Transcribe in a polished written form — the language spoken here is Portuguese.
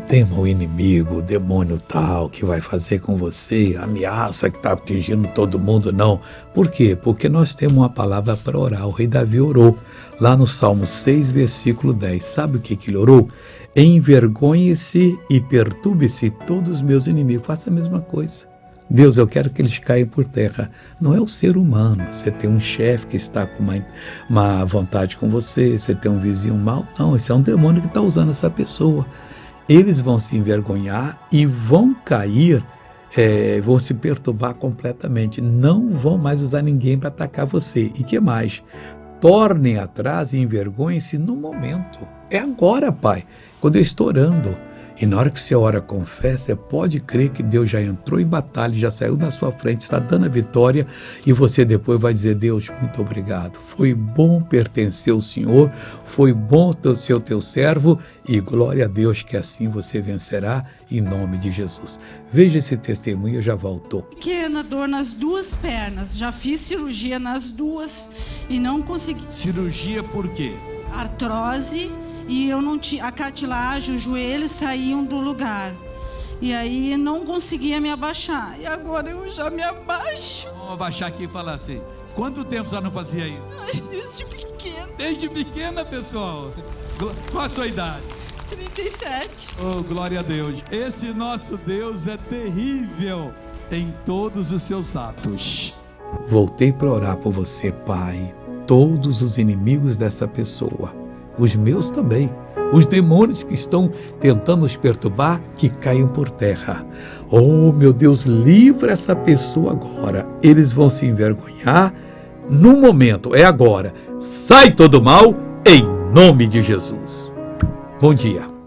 tema o inimigo, o demônio tal, que vai fazer com você, a ameaça que está atingindo todo mundo, não. Por quê? Porque nós temos uma palavra para orar. O rei Davi orou, lá no Salmo 6, versículo 10. Sabe o que ele orou? Envergonhe-se e perturbe-se todos os meus inimigos. Faça a mesma coisa. Deus, eu quero que eles caiam por terra. Não é o ser humano. Você tem um chefe que está com uma vontade com você, você tem um vizinho mau. Não, esse é um demônio que está usando essa pessoa. Eles vão se envergonhar e vão cair, vão se perturbar completamente. Não vão mais usar ninguém para atacar você. E que mais? Tornem atrás e envergonhem-se no momento. É agora, Pai, quando eu estou orando. E na hora que você ora com fé, você pode crer que Deus já entrou em batalha, já saiu na sua frente, está dando a vitória, e você depois vai dizer: Deus, muito obrigado. Foi bom pertencer ao Senhor, foi bom ser o teu servo, e glória a Deus que assim você vencerá, em nome de Jesus. Veja esse testemunho, eu já volto. Pequena dor nas duas pernas, já fiz cirurgia nas duas e não consegui. Cirurgia por quê? Artrose. E eu não tinha, a cartilagem, os joelhos saíam do lugar. E aí não conseguia me abaixar. E agora eu já me abaixo. Vamos abaixar aqui e falar assim: quanto tempo você não fazia isso? Ai, desde pequena. Desde pequena, pessoal. Qual a sua idade? 37. Oh, glória a Deus. Esse nosso Deus é terrível em todos os seus atos. Voltei para orar por você, Pai. Todos os inimigos dessa pessoa, os meus também, os demônios que estão tentando nos perturbar, que caiam por terra. Oh, meu Deus, livra essa pessoa agora. Eles vão se envergonhar no momento, é agora. Sai todo mal, em nome de Jesus. Bom dia.